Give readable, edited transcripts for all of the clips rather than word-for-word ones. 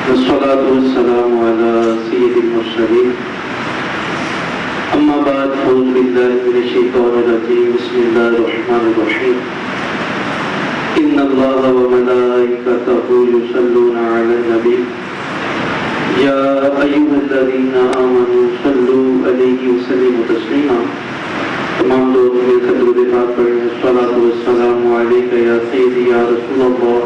والصلاة والسلام على سيد المرسلين أما بعد فأعوذ بالله من الشيطان الرجيم بسم الله الرحمن الرحيم إن الله وملائكته يصلون على النبي يا أيها الذين آمنوا صلوا عليه وسلموا تسليما تمام لوگ مل کر درود پاک پڑھیں الصلاۃ والسلام علیک یا سیدی یا رسول اللہ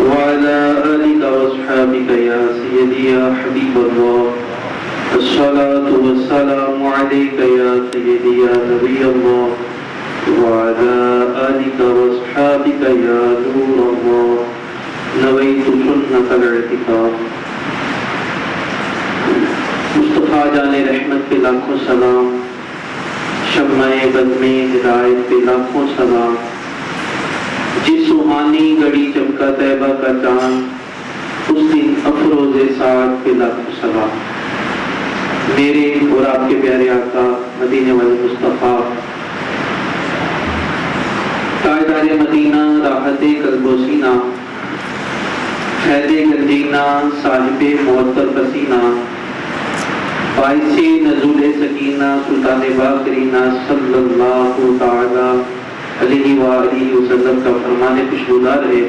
وعلى آلك وأصحابك يا سيدي يا حبيب الله الصلاة والسلام عليك يا سيدي يا نبي الله وعلى آلك وأصحابك يا نور الله نويت سنة الاعتكاف مصطفیٰ جان رحمت پہ لاکھوں سلام، شمع بدم ہدایت پہ لاکھوں سلام، جس سہانی گھڑی چمکا طیبہ کا چاند اس دن افروز سعد پہ لاکھوں سلام۔ میرے اور آپ کے پیارے آقا مدینے والے مصطفیٰ تاجدار مدینہ راحت قلب و سینہ فیض گنجینہ صاحب معطر پسینہ باعث نزول سکینہ سلطان باقرینہ صلی اللہ تعالی علیہ وآلہ وسلم کا فرمان خوشبودار ہے،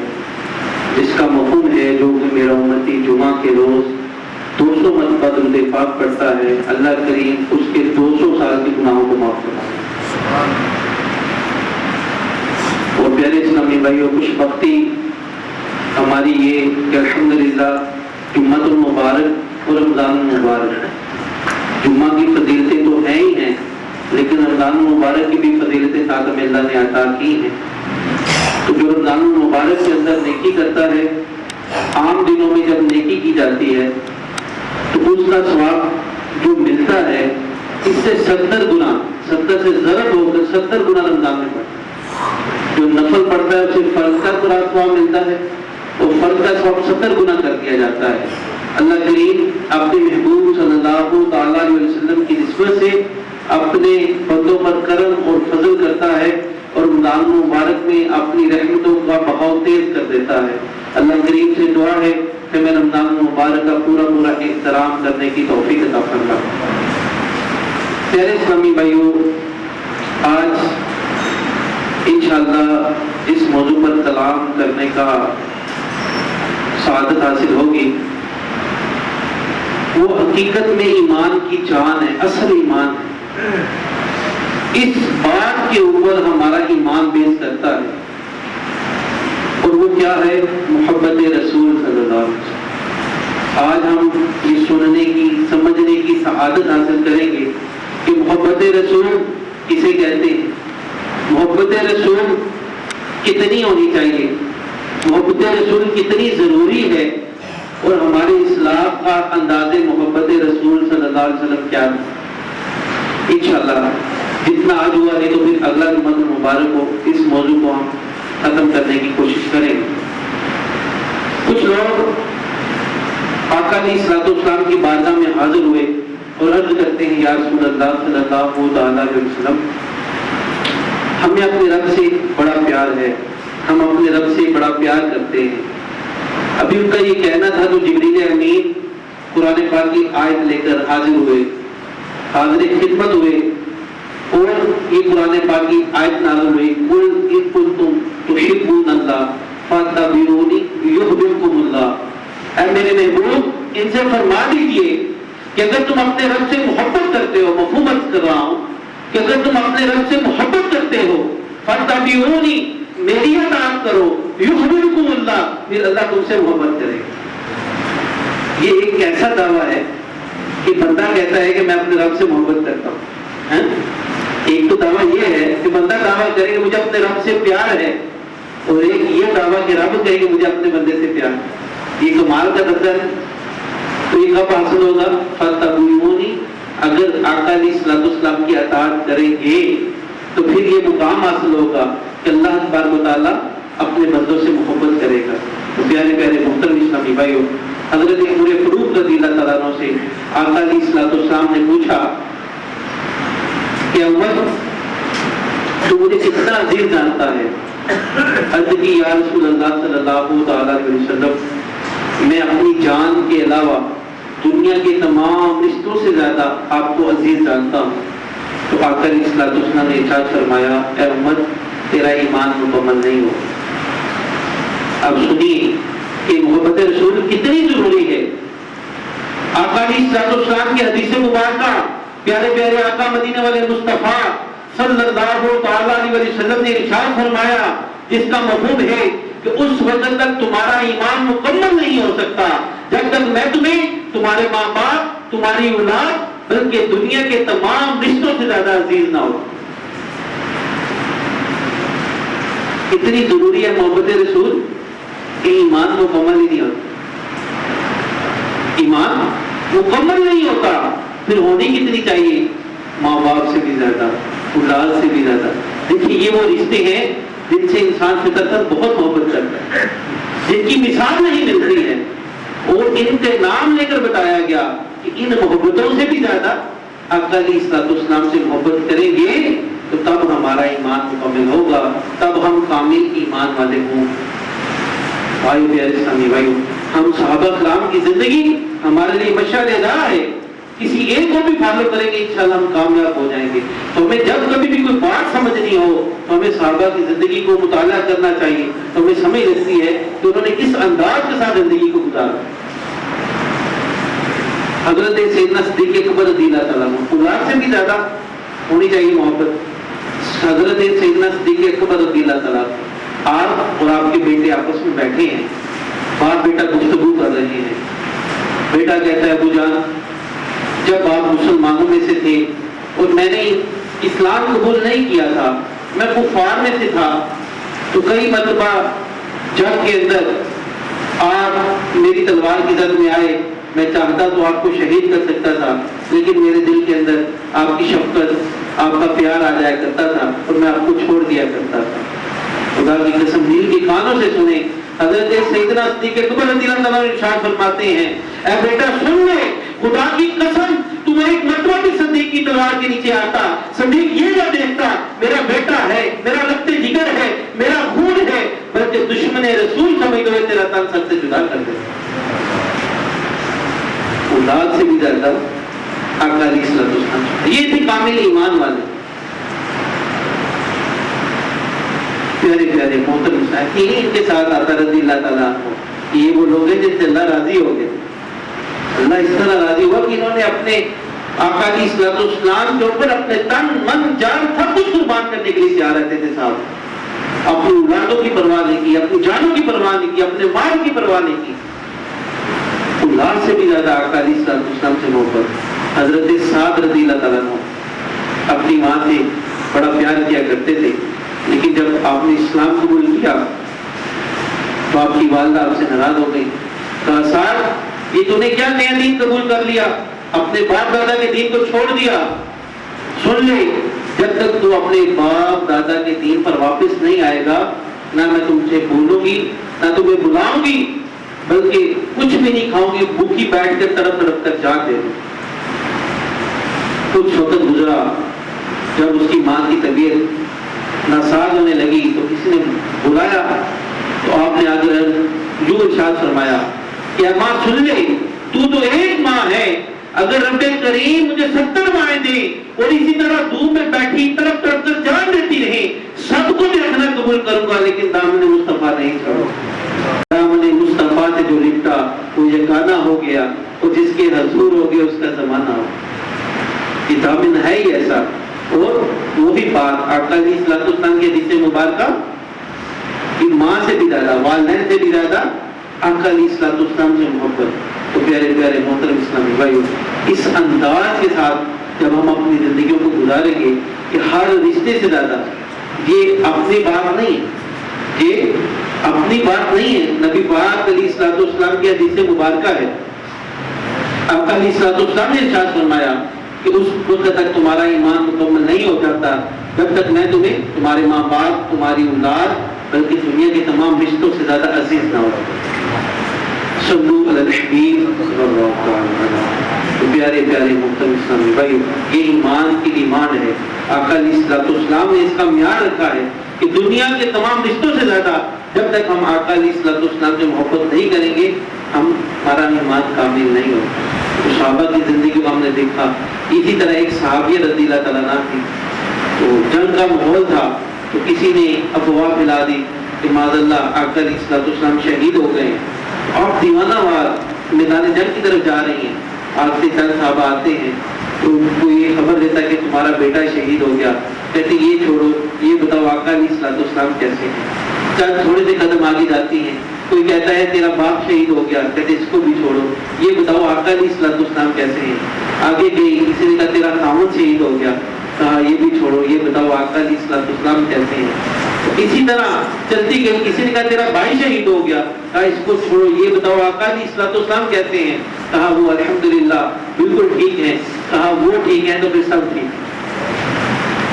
جس کا مفہوم ہے جو میرا امتی جمعہ کے روز 200 مرتبہ درود پاک پڑھتا ہے اللہ کریم اس کے 200 سال کے گناہوں کو معاف فرمائے۔ اور پیارے اسلامی بھائیوں، خوش بختی ہماری یہ کہ الحمدللہ جمعۃ المبارک اور رمضان المبارک، جمعہ کی فضیلتیں تو ہیں ہی ہیں، لیکن رمضان المبارک کی بھی فضیلتیں ساتھ میں اللہ نے عطا کی ہیں۔ تو جو رمضان المبارک کے اندر نیکی کرتا ہے، عام دنوں میں جب نیکی کی جاتی ہے تو اس کا ثواب جو ملتا ہے اس سے 70 گنا، 70 سے ضرب ہو کر 70 گنا رمضان میں پڑتا ہے۔ جو نفل پڑتا ہے اسے فرض کا پورا ثواب ملتا ہے اور فرض کا ثواب 70 گنا کر دیا جاتا ہے۔ اللہ کریم اپنے محبوب صلی اللہ تعالیٰ علیہ وسلم کی نسبت سے اپنے بندوں پر کرم اور فضل کرتا ہے اور رمضان مبارک میں اپنی رحمتوں کا بہاؤ تیز کر دیتا ہے۔ اللہ کریم سے دعا ہے کہ میں رمضان مبارک کا پورا احترام کرنے کی توفیق عطا فرمائے۔ پیارے اسلامی بھائیوں، آج انشاءاللہ اس موضوع پر کلام کرنے کا سعادت حاصل ہوگی۔ وہ حقیقت میں ایمان کی جان ہے، اصل ایمان ہے۔ اس بات کے اوپر ہمارا ایمان بیس کرتا ہے، اور وہ کیا ہے؟ محبت رسول صلی اللہ علیہ وسلم۔ آج ہم یہ سننے کی، سمجھنے کی سعادت حاصل کریں گے کہ محبت رسول کسے کہتے ہیں، محبت رسول کتنی ہونی چاہیے، محبت رسول کتنی ضروری ہے، اور ہمارے اسلام کا انداز محبت رسول صلی اللہ علیہ وسلم کیا ہے۔ انشاءاللہ جتنا آج ہوا ہے تو پھر اگلا جمعہ مبارک ہو اس موضوع کو ہم ختم کرنے کی کوشش کریں گے۔ کچھ لوگ آقا علیہ الصلوۃ والسلام کی بارگاہ میں حاضر ہوئے اور عرض کرتے ہیں یا رسول اللہ صلی اللہ علیہ وسلم، ہمیں اپنے رب سے بڑا پیار ہے، ہم اپنے رب سے بڑا پیار کرتے ہیں۔ ابھی ان کا یہ کہنا تھا تو جبریل امین قرآن پاک کی آیت لے کر حاضر ہوئے، حاضر خدمت ہوئے، اور یہ قرآن پاک کی آیت نازل ہوئی، قل ان کنتم تحبون اللہ فاتبعونی یحببکم اللہ۔ اے میرے محبوب، ان سے فرما دیجئے کہ اگر تم اپنے رب سے محبت کرتے ہو، مفہوم عرض کر رہا ہوں کہ اگر تم اپنے رب سے محبت کرتے ہو فاتبعونی، میری اطاعت کرو، یحببکم اللہ، پھر اللہ تم سے محبت کرے گا۔ یہ ایک ایسا دعویٰ ہے کہ بندہ کہتا ہے کہ میں اپنے رب سے محبت کرتا ہوں۔ ایک تو دعویٰ یہ ہے کہ بندہ دعویٰ کرے کہ مجھے اپنے رب سے پیار ہے، اور ایک یہ دعویٰ کہ رب کہے کہ مجھے اپنے بندے سے پیار ہے۔ یہ کمال کا درجہ ہے۔ تو یہ کب حاصل ہوگا؟ فاتبعونی، اگر آقا علیہ الصلوۃ والسلام کی اطاعت کریں گے تو پھر یہ مقام حاصل ہوگا کہ اللہ تبارک و تعالیٰ اپنے بندوں سے محبت کرے گا۔ تو پیارے پیارے محترم اسلامی بھائیوں، حضرت عمر فاروق رضی اللہ تعالیٰ عنہ سے آقا علیہ الصلوۃ والسلام نے پوچھا کہ عمر تو مجھے کتنا عزیز جانتا ہے؟ عرض کی یا رسول اللہ صلی اللہ علیہ وسلم، میں اپنی جان کے علاوہ دنیا کے تمام رشتوں سے زیادہ آپ کو عزیز جانتا ہوں۔ تو آقا علیہ الصلوۃ والسلام نے ارشاد فرمایا، اے امت تیرا ایمان مکمل نہیں ہو۔ اب سنیے کہ محبت رسول کتنی ضروری ہے۔ آقا علیہ الصلوۃ والسلام کی حدیث مبارکہ، پیارے پیارے آقا مدینہ والے مصطفیٰ صلی اللہ تعالی علیہ وسلم نے ارشاد فرمایا، جس کا مفہوم ہے کہ اس وقت تک تمہارا ایمان مکمل نہیں ہو سکتا جب تک میں تمہیں تمہارے ماں باپ، تمہاری اولاد، بلکہ دنیا کے تمام رشتوں سے زیادہ عزیز نہ ہو۔ کتنی ضروری ہے محبت رسول کہ ایمان مکمل ہی نہیں ہوتا۔ ایمان مکمل نہیں ہوتا، پھر ہونی کتنی چاہیے؟ ماں باپ سے بھی زیادہ، اولاد سے بھی زیادہ۔ دیکھیے یہ وہ رشتے ہیں جن سے انسان فطرتاً بہت محبت کرتا ہے، جن کی مثال نہیں ملتی ہے، اور ان کے نام لے کر بتایا گیا کہ ان محبتوں سے بھی زیادہ آقا علیہ الصلوۃ والسلام سے محبت کریں گے تو تب ہمارا ایمان مکمل ہوگا، تب ہم کامل ایمان والے ہوں۔ بھائی پیارے اسلامی بھائیو، ہم صحابہ کرام کی زندگی ہمارے لیے مشعل راہ ہے۔ کسی ایک کو بھی فالو کریں گے انشاءاللہ ہم کامیاب ہو جائیں گے۔ تو ہمیں جب کبھی بھی کوئی بات سمجھنی ہو تو ہمیں صحابہ کی زندگی کو مطالعہ کرنا چاہیے، تو ہمیں سمجھ لگتی ہے کہ انہوں نے کس انداز کے ساتھ زندگی کو گزارا۔ حضرت سیدنا صدیق اکبر رضی اللہ تعالیٰ عنہ، اولاد سے بھی زیادہ ہونی چاہیے محبت۔ حضرت سیدنا صدیق اکبر رضی اللہ تعالیٰ، آپ اور آپ کے بیٹے آپس میں بیٹھے ہیں، باپ بیٹا گفتگو کر رہے ہیں۔ بیٹا کہتا ہے، ابو جان جب آپ مسلمانوں میں سے تھے اور میں نے اسلام قبول نہیں کیا تھا، میں کفار میں سے تھا، تو کئی مرتبہ جنگ کے اندر آپ میری تلوار کی زد میں آئے، میں چاہتا تو آپ کو شہید کر سکتا تھا، لیکن میرے دل کے اندر آپ کی شفقت، آپ کا پیار آ جایا کرتا تھا اور میں آپ کو چھوڑ دیا کرتا تھا۔ خدا کی قسم دل کے کانوں سے سنیں، حضرت سیدنا صدیق اکبر رضی اللہ عنہ ارشاد فرماتے ہیں، اے بیٹا سن لے، خدا کی قسم تم ایک مرتبہ بھی صدیق کی تلوار کے نیچے آتا، صدیق یہ نہ دیکھتا میرا بیٹا ہے، میرا لگتے جگر ہے، میرا خون ہے، بلکہ دشمن رسول سمجھ ہوئے تیرا تن سر سے جدا کر دے۔ اولاد سے بھی زیادہ آقا علیہ الصلوۃ والسلام، یہ تھے کامل ایمان والے۔ پیارے پیارے محترم ساتھی، ان کے ساتھ آتا رضی اللہ تعالیٰ عنہ، یہ وہ لوگ ہیں جن سے اللہ راضی ہو گئے۔ اللہ اس طرح راضی ہوا کہ انہوں نے اپنے آقا علیہ الصلوۃ والسلام کے اوپر اپنے تن من جان سب کچھ قربان کرنے کے لیے تیار رہتے تھے صاحب۔ اپنی اولادوں کی پرواہ نہیں کی، اپنی جانوں کی پرواہ نہیں کی، اپنے مال کی پرواہ نہیں کی۔ اولاد سے بھی زیادہ آقا علیہ الصلوۃ والسلام سے محبت۔ حضرت سعد رضی اللہ تعالیٰ عنہ اپنی ماں سے بڑا پیار کیا کرتے تھے، لیکن جب آپ نے اسلام قبول کیا تو آپ کی والدہ آپ سے ناراض ہو گئی۔ کہا سعد یہ تو نے کیا نیا دین قبول کر لیا، اپنے باپ دادا کے دین کو چھوڑ دیا۔ سن لے، جب تک تو اپنے باپ دادا کے دین پر واپس نہیں آئے گا، نہ میں تم سے بولوں گی نہ تمہیں بلاؤں گی، بلکہ کچھ بھی نہیں کھاؤں گی، بھوکی بیٹھ کر تڑپ تڑپ کر جان دے دوں۔ کچھ وقت گزرا، جب اس کی ماں کی طبیعت ناساز ہونے لگی تو کسی نے بلایا تو آپ نے آگے یوں ارشاد فرمایا کہ ماں سن لے، تو ایک ماں ہے، اگر رب کریم مجھے 70 مائیں دے اور اسی طرح دھوپ میں بیٹھی طرف طرف کر جان دیتی رہے، سب کو بھی رکھنا قبول کروں گا، لیکن دامن مصطفیٰ نہیں چھوڑو۔ دامن مصطفیٰ سے جو لپٹا وہ یگانہ ہو گیا، اور جس کے حضور ہو گیا اس کا زمانہ ہو۔ یہ دامن ہے ہی ایسا۔ اور وہی بات آقا علیہ الصلوۃ والسلام کی حدیث مبارکہ کہ ماں سے بھی زیادہ، والدین سے بھی زیادہ آقا علیہ الصلوۃ والسلام سے محبت۔ تو پیارے پیارے محترم اسلامی بھائیو، اس انداز کے ساتھ جب ہم اپنی زندگیوں کو گزاریں گے کہ ہر رشتے سے زیادہ، یہ اپنی بات نہیں ہے، یہ اپنی بات نہیں ہے، نبی پاک علیہ الصلوۃ والسلام کی حدیث مبارکہ ہے۔ آقا علیہ الصلوۃ والسلام نے ارشاد فرمایا کہ اس وقت تک تمہارا ایمان مکمل نہیں ہو جاتا جب تک میں تمہیں تمہارے ماں باپ، تمہاری اولاد، بلکہ دنیا کے تمام رشتوں سے زیادہ عزیز نہ ہو۔ صلو علی الحبیب صلی اللہ علیہ وسلم۔ پیارے پیارے محترم اسلامی بھائیو، یہ ایمان کی ڈیمانڈ ہے۔ آقا علیہ الصلوۃ والسلام نے اس کا معیار رکھا ہے کہ دنیا کے تمام رشتوں سے زیادہ جب تک ہم آقا علیہ الصلوۃ والسلام سے محبت نہیں کریں گے ہمارا ایمان کامل نہیں ہوگا۔ تو صحابہ کی زندگی کو ہم نے دیکھا، اسی طرح ایک صحابیہ رضی اللہ تعالیٰ عنہ تھی، تو جنگ کا ماحول تھا تو کسی نے افواہ پھیلا دی کہ معاذ اللہ آقا علیہ الصلوۃ والسلام شہید ہو گئے ہیں، اور دیوانہ وار میدان جنگ کی طرف جا رہی ہیں، آگ سے چند صحابہ آتے ہیں تو ان کو یہ خبر دیتا کہ تمہارا بیٹا شہید ہو گیا، کہتے یہ چھوڑو، یہ بتاؤ آقا علیہ الصلوۃ والسلام کیسے ہیں؟ چند تھوڑے سے قدم آگے جاتی ہیں، کوئی کہتا ہے تیرا باپ شہید ہو گیا، کہتے اس کو بھی چھوڑو، یہ بتاؤ آقا علیہ الصلوۃ والسلام کیسے ہیں؟ آگے گئی، کسی نے کہا تیرا خاوند شہید ہو گیا، کہا یہ بھی چھوڑو، یہ بتاؤ آقا علیہ الصلوۃ والسلام کیسے ہیں؟ اسی طرح چلتی گئی، کسی نے کہا تیرا بھائی شہید ہو گیا، کہا اس کو چھوڑو، یہ بتاؤ آقا علیہ الصلوۃ والسلام کیسے ہیں؟ کہا وہ الحمدللہ بالکل ٹھیک ہے، کہا وہ ٹھیک ہے تو پھر سب ٹھیک ہے۔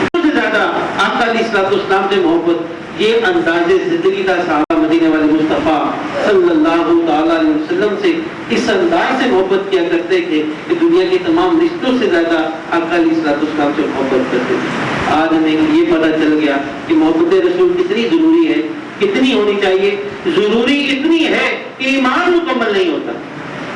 سب سے زیادہ آقا علیہ الصلوۃ والسلام سے محبت، یہ انداز زندگی کا صحابہ مدینے والے مصطفیٰ صلی اللہ تعالیٰ علیہ وسلم سے اس انداز سے محبت کیا کرتے تھے کہ دنیا کے تمام رشتوں سے زیادہ آقا علیہ الصلوۃ والسلام سے محبت کرتے تھے۔ آج ہمیں یہ پتہ چل گیا کہ محبت رسول کتنی ضروری ہے، کتنی ہونی چاہیے۔ ضروری اتنی ہے کہ ایمان مکمل نہیں ہوتا،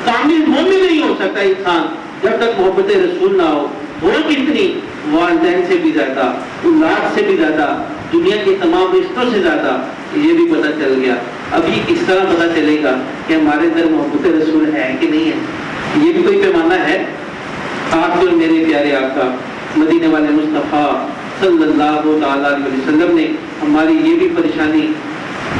کامل مومن نہیں ہو سکتا انسان جب تک محبت رسول نہ ہو۔ وہ کتنی، والدین سے بھی زیادہ، اولاد سے بھی زیادہ، دنیا کے تمام رشتوں سے زیادہ۔ یہ بھی پتہ چل گیا۔ ابھی اس طرح پتہ چلے گا کہ ہمارے اندر محبت رسول ہے کہ نہیں ہے، یہ بھی کوئی پیمانہ ہے۔ آپ جو میرے پیارے آقا مدینے والے مصطفیٰ صلی اللہ تعالیٰ علیہ وسلم نے ہماری یہ بھی پریشانی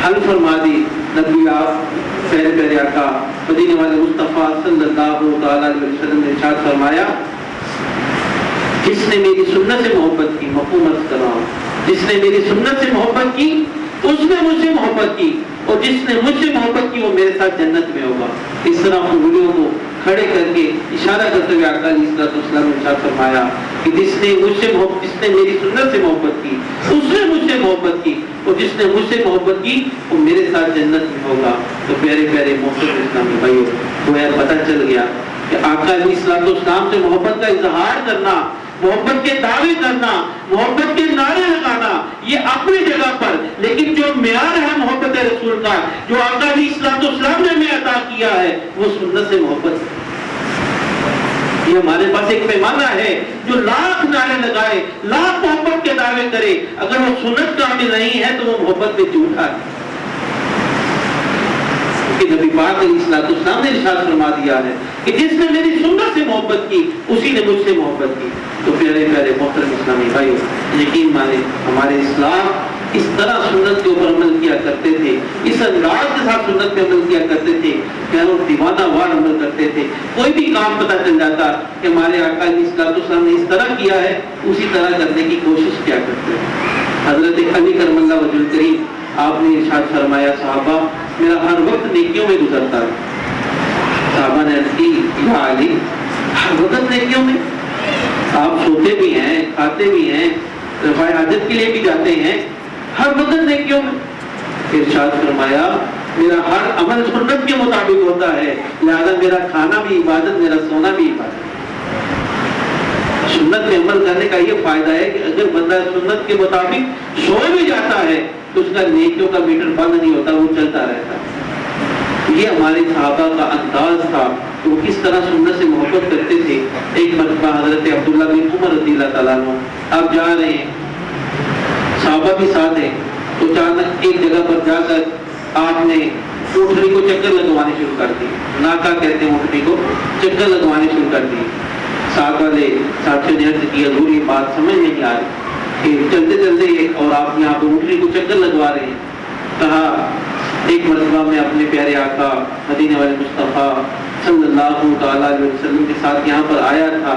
حل فرما دی۔ نبی آپ پیارے پیارے آقا مدینے والے مصطفیٰ صلی اللہ تعالیٰ علیہ وسلم نے ارشاد فرمایا، جس نے میری سنت سے محبت کی، مفہوم کر رہا ہوں، جس نے میری سنت سے محبت کی اس نے مجھ سے محبت کی، اور جس نے مجھ سے محبت کی وہ میرے ساتھ جنت میں ہوگا۔ اس طرح انگلیوں کو کھڑے کر کے اشارہ کرتے ہوئے آقا علیہ الصلوۃ والسلام نے ارشاد فرمایا کہ جس نے مجھ سے محبت، جس نے میری سنت سے محبت کی اس نے مجھ سے محبت کی، اور جس نے مجھ سے محبت کی وہ میرے ساتھ جنت میں ہوگا۔ تو پیارے پیارے محترم اسلامی بھائیو، گویا پتہ چل گیا کہ آقا علیہ الصلوۃ والسلام سے محبت کا اظہار کرنا، محبت کے دعوے کرنا، محبت کے نعرے لگانا، یہ اپنی جگہ پر، لیکن جو معیار ہے محبت رسول کا، جو آقا علیہ الصلوۃ والسلام نے ہمیں عطا کیا ہے، وہ سنت سے محبت ہے۔ یہ ہمارے پاس ایک پیمانہ ہے، جو لاکھ نعرے لگائے، لاکھ محبت کے دعوے کرے، اگر وہ سنت کامل نہیں ہے تو وہ محبت میں جھوٹا ہے۔ کہ نبی پاک علیہ الصلوۃ والسلام نے ارشاد فرما دیا ہے کہ جس نے میری سنت سے محبت کی اسی نے مجھ سے محبت کی۔ تو پیارے پیارے محترم اسلامی بھائیو، یقین مانے ہمارے اسلام اس طرح سنت کے اوپر عمل کیا کرتے تھے، اس انداز کے ساتھ سنت پہ عمل کیا کرتے تھے کہ وہ دیوانہ وار عمل کرتے تھے۔ کوئی بھی کام پتہ چل جاتا کہ ہمارے آقا علیہ الصلوۃ والسلام نے اس طرح کیا ہے، اسی طرح کرنے کی کوشش کیا کرتے ہیں۔ حضرت علی کرم اللہ وجہ الکریم آپ نے ارشاد فرمایا، صحابہ میرا ہر وقت نیکیوں میں گزرتا ہے۔ صحابہ نے عرض کی، یا علی ہر وقت نیکیوں میں؟ آپ سوتے بھی ہیں، کھاتے بھی ہیں، رفع حاجت کے لیے بھی جاتے ہیں، ہر وقت نیکیوں میں؟ ارشاد فرمایا، میرا ہر عمل سنت کے مطابق ہوتا ہے، لہذا میرا کھانا بھی عبادت، میرا سونا بھی عبادت۔ سنت میں عمل کرنے کا یہ فائدہ ہے کہ اگر بندہ سنت کے مطابق سو بھی جاتا ہے تو اس کا نیکیوں کا میٹر بند نہیں ہوتا، وہ چلتا رہتا ہے۔ یہ ہمارے صحابہ کا انداز تھا، وہ کس طرح سنت سے محبت کرتے تھے۔ ایک مرتبہ حضرت عبداللہ بن عمر رضی اللہ تعالیٰ عنہ آپ جا رہے ہیں، صحابہ بھی ساتھ ہیں، تو اچانک ایک جگہ پر جا کر آپ نے اونٹنی کو چکر لگوانے شروع کر دی، ناکا کہتے ہیں اونٹنی کو، چکر لگوانے شروع کر دی۔ ساتھ والے ساتھیوں نے عرض کی، حضور یہ بات سمجھ نہیں آ رہی کہ چلتے چلتے اور آپ یہاں پہ اونٹنی کو چکر لگوا رہے ہیں۔ کہا ایک مرتبہ میں اپنے پیارے آقا مدینے والے مصطفیٰ صلی اللہ تعالیٰ علیہ وسلم کے ساتھ یہاں پر آیا تھا،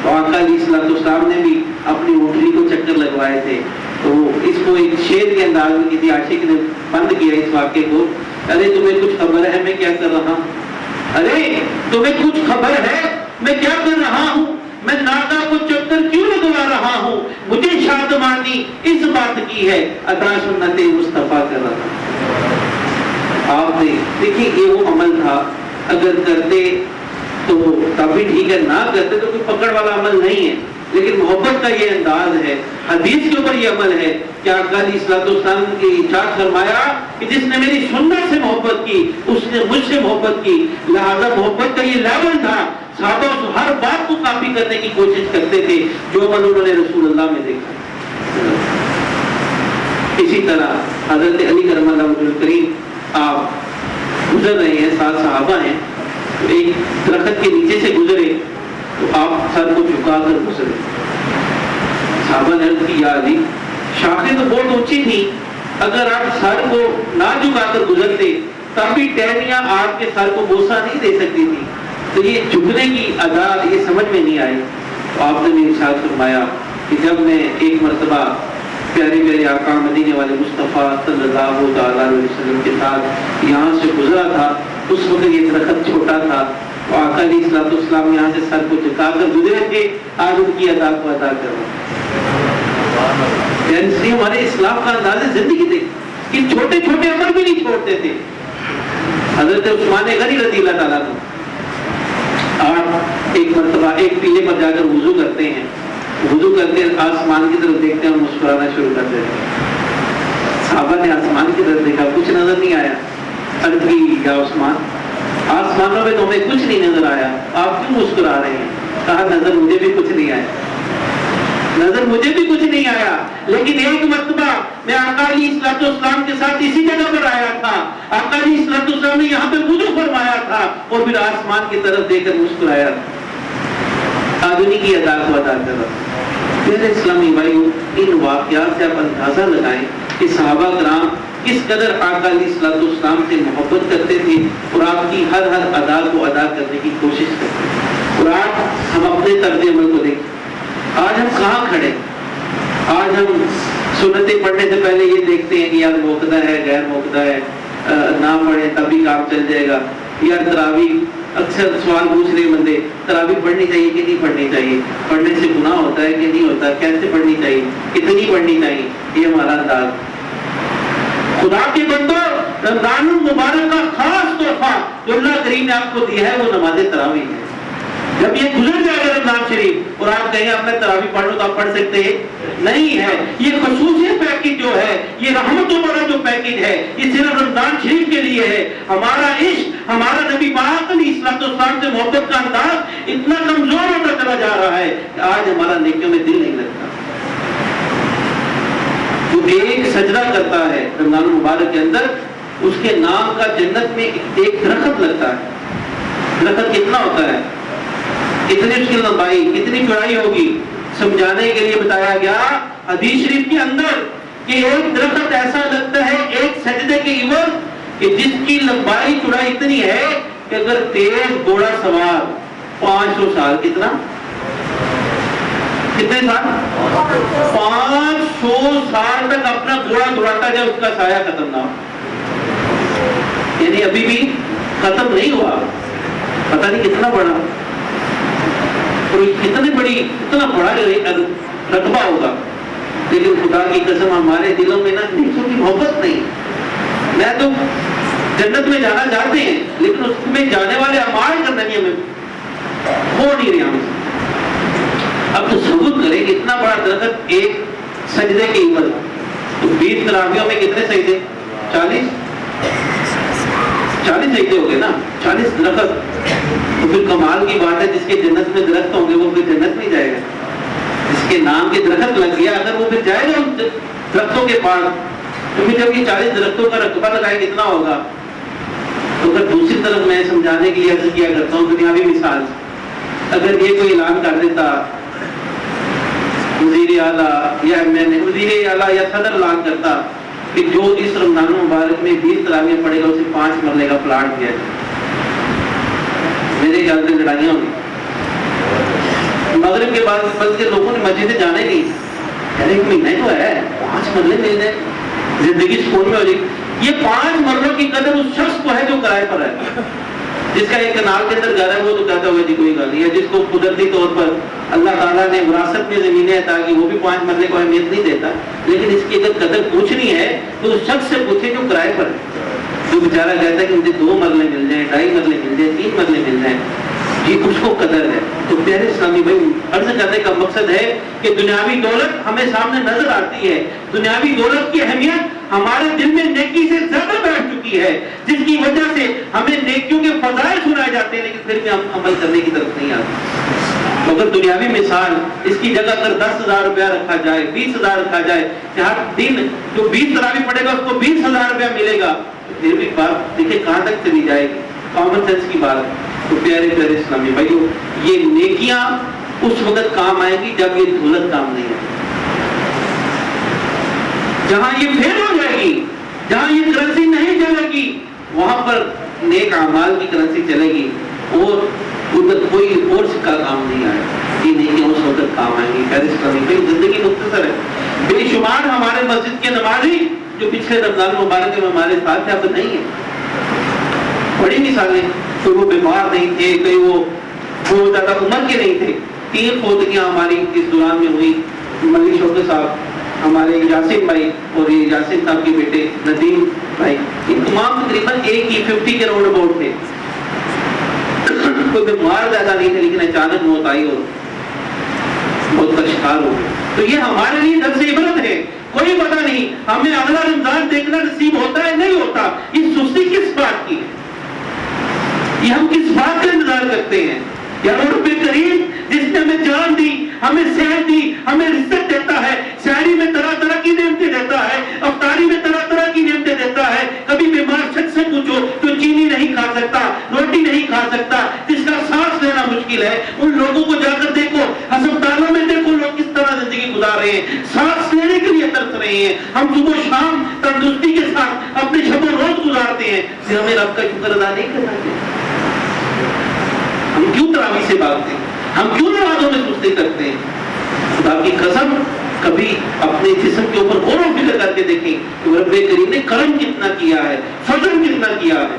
تو آقا علیہ الصلوۃ والسلام نے بھی اپنی اونٹنی کو چکر لگوائے تھے۔ تو اس کو ایک شعر کے انداز میں کسی عاشق نے بند کیا اس واقعے کو، ارے تمہیں کچھ خبر ہے میں کیا کر رہا ہوں؟ ارے تمہیں کچھ خبر ہے میں کیا کر رہا ہوں؟ میں ناکا کو چکر کیوں لگوا رہا ہوں؟ مجھے شادمانی اس بات کی ہے، ادا سنت مصطفیٰ کر رہا ہوں۔ آپ نے دیکھیے یہ وہ عمل تھا، اگر کرتے تو تب بھی ٹھیک ہے، نہ کرتے تو کوئی پکڑ والا عمل نہیں ہے۔ لیکن محبت کا یہ انداز ہے، حدیث کے اوپر یہ عمل ہے کہ آقا علیہ الصلوۃ والسلام کی ارشاد فرمایا کہ جس نے میری سنت سے محبت کی اس نے مجھ سے محبت کی، لہذا محبت کا یہ لیول تھا، صحابہ ہر بات کو کاپی کرنے کی کوشش کرتے تھے جو عمل انہوں نے رسول اللہ میں دیکھا۔ اسی طرح حضرت علی کرم اللہ وجہ الکریم آپ گزر رہے ہیں، ساتھ صحابہ ہیں، تو ایک درخت کے نیچے سے گزرے تو آپ سر کو جھکا کر گزرے۔ صحابہ نے عرض کی یا علی، شاخیں تو بہت اونچی تھی، اگر آپ سر کو نہ جھکا کر گزرتے تب بھی ٹہنیاں آپ کے سر کو بوسہ نہیں دے سکتی تھی، تو یہ جھکنے کی ادا یہ سمجھ میں نہیں آئی۔ تو آپ نے بھی ارشاد فرمایا کہ جب میں ایک مرتبہ پیارے پیارے آقا مدینے والے مصطفیٰ صلی اللہ تعالیٰ علیہ وسلم کے ساتھ یہاں سے گزرا تھا، اس وقت یہ درخت چھوٹا تھا، تو آقا علیہ الصلوۃ والسلام یہاں سے سر کو جھکا کر گزرے تھے، آج ان کی ادا کو ادا کرو۔ یعنی ہمارے اسلام کا انداز زندگی دیکھ کہ چھوٹے چھوٹے عمل بھی نہیں چھوڑتے تھے۔ حضرت عثمان غنی رضی اللہ تعالیٰ عنہ آپ ایک مرتبہ ایک ٹیلے پر جا کر وضو کرتے ہیں، وضو کرتے آسمان کی طرف دیکھتے ہیں اور مسکرانا شروع کر دیتے ہیں۔ صحابہ نے آسمان کی طرف دیکھا، کچھ نظر نہیں آیا، عرض کی یا عثمان آسمانوں میں تمہیں کچھ نہیں نظر آیا، آپ کیوں مسکرا رہے ہیں؟ کہا نظر مجھے بھی کچھ نہیں آیا، نظر مجھے بھی کچھ نہیں آیا، لیکن ایک مرتبہ میں آقا علیہ الصلوۃ والسلام کے ساتھ اسی جگہ پر آیا تھا، آقا علیہ الصلوۃ والسلام نے یہاں پہ وضو فرمایا تھا اور پھر آسمان کی طرف دیکھ کر مسکرایا تھا، آج انہیں کی ادا کو ادا کر رہا۔ میرے اسلامی بھائیو، ان واقعات سے آپ اندازہ لگائیں کہ صحابہ کرام کس قدر آقا علیہ الصلوۃ والسلام سے محبت کرتے تھے اور آپ کی ہر ادا کو ادا کرنے کی کوشش کرتے تھے۔ اور آج ہم اپنے طرز عمل کو دیکھیں، آج ہم کہاں کھڑے؟ آج ہم سنتیں پڑھنے سے پہلے یہ دیکھتے ہیں کہ یار موقدہ ہے غیر موقدہ ہے، نہ پڑھیں تبھی کام چل جائے گا، یار تراویح اکثر سوال پوچھ رہے بندے تراویح پڑھنی چاہیے کہ نہیں پڑھنی چاہیے، پڑھنے سے گناہ ہوتا ہے کہ نہیں ہوتا، کیسے پڑھنی چاہیے، کتنی پڑھنی چاہیے، یہ ہمارا انداز۔ خدا کے بندو، رمضان المبارک کا خاص تحفہ جو اللہ کریم نے آپ کو دیا ہے وہ نماز تراویح ہے۔ جب یہ گزر جائے گا رمضان شریف اور آپ کہیں اب میں تراویح پڑھ لوں تو آپ پڑھ سکتے ہیں؟ نہیں ہے۔ یہ خصوصی پیکج جو ہے، یہ رحمتوں والا جو پیکج ہے، یہ صرف رمضان شریف کے لیے ہے۔ ہمارا عشق، ہمارا نبی پاک علیہ الصلوۃ والسلام سے محبت کا انداز اتنا کمزور ہوتا چلا جا رہا ہے کہ آج ہمارا نیکیوں میں دل نہیں لگتا۔ جو ایک سجدہ کرتا ہے رمضان المبارک کے اندر، اس کے نام کا جنت میں ایک درخت لگتا ہے۔ درخت کتنا ہوتا ہے، کتنی اس کی لمبائی، کتنی چوڑائی ہوگی، سمجھانے کے لیے بتایا گیا حدیث شریف کے اندر کہ ایک درخت ایسا لگتا ہے ایک سجدے کے عوض کہ جس کی لمبائی چوڑائی اتنی ہے کہ اگر تیز گھوڑا سوار 500 سال، کتنا، کتنے سال، 500 سال تک اپنا گھوڑا دوڑاتا جائے اس کا سایہ ختم نہ ہو، یعنی ابھی بھی ختم نہیں ہوا، پتہ نہیں کتنا بڑا اور اتنا بڑا رقبہ ہوگا، لیکن خدا کی قسم ہمارے دلوں میں نا نیکیوں کی محبت نہیں۔ میں تو جنت میں جانا چاہتے ہیں لیکن اس میں جانے والے اعمال کرنا نہیں، ہمیں ہو نہیں رہا۔ اب تصور کریں کہ اتنا بڑا درخت ایک سجدے کے عوض، تو 20 تراویحوں میں کتنے سجدے؟ 40 سجدے ہو گئے نا، 40 درخت۔ تو پھر کمال کی بات ہے جس کے جنت میں درخت ہوں گے وہ پھر جنت میں جائے گا، جس کے نام کے درخت لگ گیا اگر وہ پھر جائے گا ان درختوں کے پاس، تو پھر جب یہ 40 درختوں کا رقبہ لگائے کتنا ہوگا۔ تو اگر دوسری طرف میں سمجھانے کے لیے عرض کیا کرتا ہوں دنیاوی مثال، اگر یہ کوئی اعلان کر دیتا وزیر اعلیٰ یا وزیر اعلیٰ یا صدر اعلان کرتا کہ جو اس رمضان المبارک میں 20 تراویح پڑھے گا اسے 5 مرلے کا پلاٹ دیا جائے، میرے خیال سے لڑائیاں ہوگی۔ مغرب کے بعد بلکہ لوگوں نے مسجد جانے نہیں، یعنی ایک مہینہ تو ہے، 5 مرلے مل جائے زندگی سکون میں ہو جائے۔ یہ 5 مرلوں کی قدر اس شخص کو ہے جو کرائے پر ہے، جس کا ایک کنال کے اندر گھر ہے وہ تو کہتا ہوگا جی کوئی گل نہیں ہے، جس کو قدرتی طور پر اللہ تعالیٰ نے وراثت میں زمینیں عطا کی وہ بھی 5 مرلے کو اہمیت نہیں دیتا، لیکن اس کی اگر قدر پوچھنی ہے تو اس شخص سے پوچھے جو کرائے پر ہے، جو بیچارہ کہتا ہے کہ مجھے 2 مرلے مل جائیں، 2.5 مرلے مل جائیں، 3 مرلے مل جائیں۔ یہ اس کو قدر ہے. تو پیارے اسلامی بھائی، عرض کرنے کا مقصد ہے کہ دنیاوی دولت ہمیں سامنے نظر آتی ہے، دنیاوی دولت کی اہمیت ہمارے دل میں نیکی سے زیادہ بیٹھ چکی ہے، جس کی وجہ سے ہمیں نیکیوں کے فضائل سنائے جاتے ہیں لیکن پھر بھی ہم عمل کرنے کی طرف نہیں آتے. اگر دنیاوی مثال اس کی جگہ اگر 10,000 روپیہ رکھا جائے، 20,000 رکھا جائے کہ ہر دن جو 20 تراویح پڑے گا اس کو 20,000 روپیہ ملے گا، تو پھر بھی بات دیکھیں کہاں تک چلی جائے گی. کامن سینس کی بات ہے. تو پیارے پیارے اسلامی بھائیو، یہ نیکیاں اس وقت کام آئیں گی جب یہ دولت کام نہیں آئے. جہاں یہ فیل ہو جائے گی، جہاں یہ کرنسی نہیں چلے گی، وہاں پر نیک اعمال کی کرنسی چلے گی اور ادھر کوئی اور سکہ کام نہیں آئے. یہ نیکیاں اس وقت کام آئیں گی. پیارے اسلامی بھائی، زندگی مختصر ہے. بے شمار ہمارے مسجد کے نمازی جو پچھلے رمضان مبارک میں ہمارے ساتھ تھے اب نہیں ہیں. بڑی مثالیں، کوئی وہ بیمار نہیں تھے، کوئی وہ بہت زیادہ عمر کے نہیں تھے. 3 فوتگیاں ہماری اس دوران میں ہوئی. ملی شوکت صاحب، ہمارے یاسین بھائی اور یہ یاسین صاحب کے بیٹے ندیم بھائی، یہ تمام تقریباً ایک ہی 50 کے راؤنڈ اباؤٹ تھے. کوئی بیمار زیادہ نہیں تھے لیکن اچانک موت آئی اور موت کا شکار ہو گئے. تو یہ ہمارے لیے درس عبرت ہے. کوئی پتہ نہیں ہمیں اگلا رمضان دیکھنا نصیب ہوتا ہے نہیں ہوتا. یہ سستی کس بات کی ہے؟ یہ ہم کس بات کا انتظار کرتے ہیں؟ یا رب کریم جس نے ہمیں جان دی، ہمیں صحت دی، ہمیں رزق دیتا ہے، سحری میں طرح طرح کی نعمتیں دیتا ہے، افطاری میں طرح طرح کی نعمتیں دیتا ہے. کبھی بیمار شخص سے پوچھو تو چینی نہیں کھا سکتا، روٹی نہیں کھا سکتا، جس کا سانس لینا مشکل ہے. ان لوگوں کو جا کر دیکھو، ہسپتالوں میں دیکھو لوگ کس طرح زندگی گزار رہے ہیں، سانس لینے کے لیے ترس رہے ہیں. ہم صبح و شام تندرستی کے ساتھ اپنے شب و روز گزارتے ہیں، پھر ہمیں رب کا شکر ادا نہیں کرنا چاہیے. ہم کیوں تراویح سے بھاگتے ہیں؟ ہم کیوں نمازوں میں سستی کرتے ہیں؟ خدا کی قسم کبھی اپنے جسم کے اوپر غور و فکر کر کے دیکھیں کہ رب کریم نے کرم کتنا کیا ہے، فضل کتنا کیا ہے.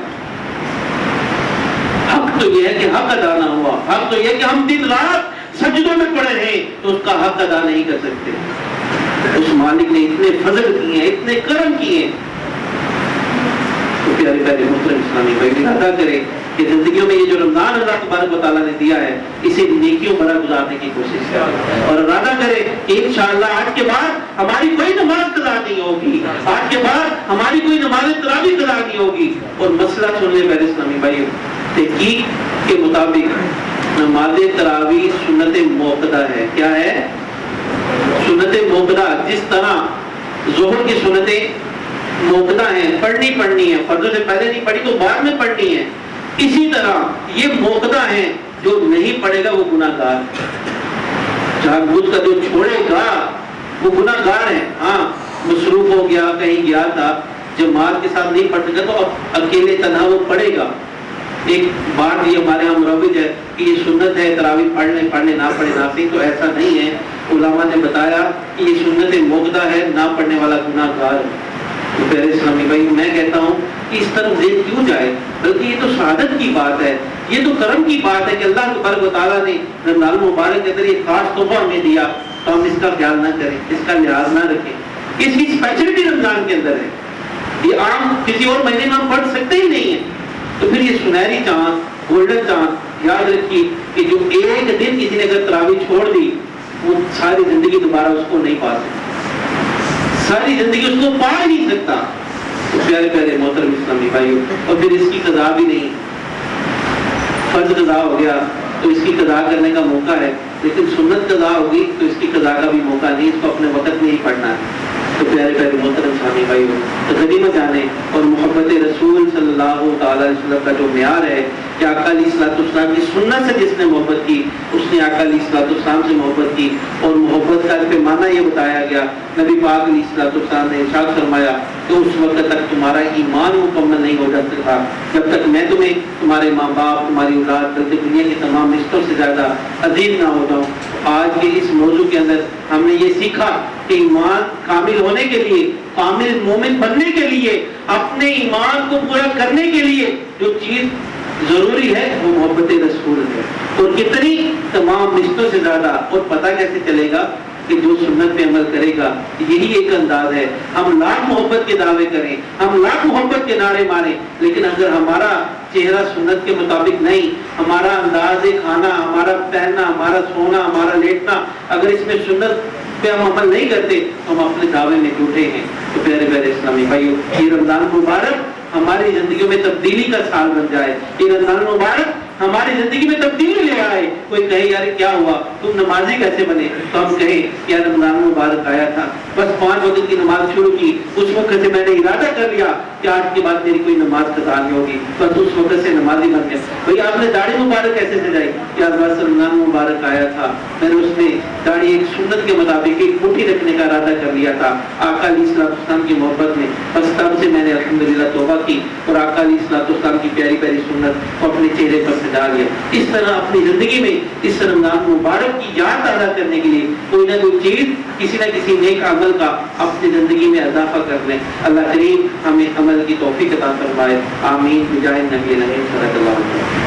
حق تو یہ ہے کہ حق ادا نہ ہوا، حق تو یہ ہے کہ ہم دن رات سجدوں میں پڑے ہیں تو اس کا حق ادا نہیں کر سکتے. اس مالک نے اتنے فضل کیے ہیں، اتنے کرم کیے ہیں. تو پیارے پیارے محترم اسلامی بھائی، ادا کرے کہ زندگیوں میں یہ جو رمضان اللہ تبارک و تعالیٰ نے دیا ہے اسے نیکیوں بھرا گزارنے کی کوشش کرے اور ارادہ کرے کہ انشاءاللہ آج کے بعد ہماری کوئی نماز قضا نہیں ہوگی، آج کے بعد ہماری کوئی نماز تراویح قضا نہیں ہوگی. اور مسئلہ سن لے میرے اسلامی بھائی، تحقیق کے مطابق نماز تراویح سنت موقدہ ہے. کیا ہے؟ سنت موقدہ. جس طرح ظہر کی سنتیں موقدہ ہیں، پڑھنی ہے، فرضوں سے پہلے نہیں پڑھی تو بعد میں پڑھنی ہے، اسی طرح یہ موقدہ ہیں. جو نہیں پڑھے گا وہ گناہ گار، جان بوجھ کر جو چھوڑے گا وہ گناہ گار ہے. ہاں مصروف ہو گیا، کہیں گیا تھا، جماعت کے ساتھ نہیں پڑھ سکا تو اب اکیلے تنہا وہ پڑھے گا. ایک بات یہ ہمارے یہاں مروج ہے کہ یہ سنت ہے تراویح پڑھنے نہ پڑھے نافی، تو ایسا نہیں ہے. علماء نے بتایا کہ یہ سنت موقدہ ہے، نہ پڑھنے والا گناہ گار ہے. تو پیارے اسلامی بھائی، میں کہتا ہوں کہ اس طرف ذہن کیوں جائے، بلکہ یہ تو سعادت کی بات ہے، یہ تو کرم کی بات ہے کہ اللہ تبارک و تعالیٰ نے رمضان مبارک کے اندر یہ خاص تحفہ ہمیں دیا تو ہم اس کا خیال نہ کریں، اس کا لحاظ نہ رکھیں. اس کی اسپیشلٹی رمضان کے اندر ہے. یہ عام کسی اور مہینے میں ہم پڑھ سکتے ہی نہیں ہیں. تو پھر یہ سنہری چاند، گولڈن چاند، یاد رکھیے کہ جو ایک دن کسی نے اگر تراویح چھوڑ دی وہ ساری زندگی دوبارہ اس کو نہیں پا سکتا، ساری زندگی اس کو پا نہیں سکتا. تو پیارے پیارے محترم اسلامی بھائیو، اور پھر اس کی قضا بھی نہیں. فرض قضا ہو گیا تو اس کی قضا کرنے کا موقع ہے، لیکن سنت قضا ہوگی تو اس کی قضا کا بھی موقع نہیں، اس کو اپنے وقت میں ہی پڑھنا ہے. تو پیارے پیارے محترم اسلامی بھائیو، تو غنیمت جانے اور محبت رسول صلی اللہ تعالی علیہ وسلم کا جو معیار ہے کہ آقا علیہ الصلوۃ والسلام کی سنت سے جس نے محبت کی اس نے آقا علیہ الصلوۃ والسلام سے محبت کی. اور محبت کا پیمانہ یہ بتایا گیا، نبی پاک علیہ الصلوۃ والسلام نے ارشاد فرمایا کہ اس وقت تک تمہارا ایمان مکمل نہیں ہو جاتا تھا جب تک میں تمہیں تمہارے ماں باپ، تمہاری اولاد، بلکہ دنیا کے تمام رشتوں سے زیادہ عزیز نہ ہو جاؤں. آج کے اس موضوع کے اندر ہم نے یہ سیکھا کہ ایمان کامل ہونے کے لیے، کامل مومن بننے کے لیے، اپنے ایمان کو پورا کرنے کے لیے جو چیز ضروری ہے وہ محبت رسول ہے. اور کتنی تمام رشتوں سے زیادہ. اور پتہ کیسے چلے گا کہ جو سنت پہ عمل کرے گا یہی ایک انداز ہے. ہم لاکھ محبت کے دعوے کریں، ہم لاکھ محبت کے نعرے ماریں، لیکن اگر ہمارا چہرہ سنت کے مطابق نہیں، ہمارا انداز کھانا، ہمارا پہننا، ہمارا سونا، ہمارا لیٹنا، اگر اس میں سنت پہ ہم عمل نہیں کرتے تو ہم اپنے دعوے میں جھوٹے ہیں۔ تو پیارے پیارے اسلامی بھائیو، یہ رمضان مبارک ہماری زندگیوں میں تبدیلی کا سال بن جائے، یہ رمضان مبارک ہماری زندگی میں تبدیلی لے آئے۔ کوئی کہے یار کیا ہوا، تم نمازی کیسے بنے؟ تو ہم کہیں یار رمضان مبارک آیا تھا، بس 5 وقت کی نماز شروع کی، اس وقت سے میں نے ارادہ کر لیا کہ آج کے بعد میری کوئی نماز قضا نہیں ہوگی، بس اس وقت سے نمازی بن گیا۔ بھئی آپ نے داڑھی مبارک کیسے سجائی؟ یار بس رمضان مبارک آیا تھا، میں نے اس میں داڑھی ایک سنت کے مطابق ایک مٹھی رکھنے کا ارادہ کر لیا تھا آقا علیہ السلام کی محبت میں، بس تب سے میں نے الحمدللہ توبہ کی اور آقا علیہ السلام کی پیاری پیاری سنت کو اپنے چہرے پر سجا لیا۔ اس طرح اپنی زندگی میں اس رمضان مبارک کی یاد تازہ کرنے کے لیے کوئی نہ کوئی چیز، کسی نہ کسی نیک عمل کا اپنی زندگی میں اضافہ کر لیں۔ اللہ کریم ہمیں عمل کی توفیق عطا فرمائے، آمین بجاہ نبی کریم صلی اللہ علیہ وسلم۔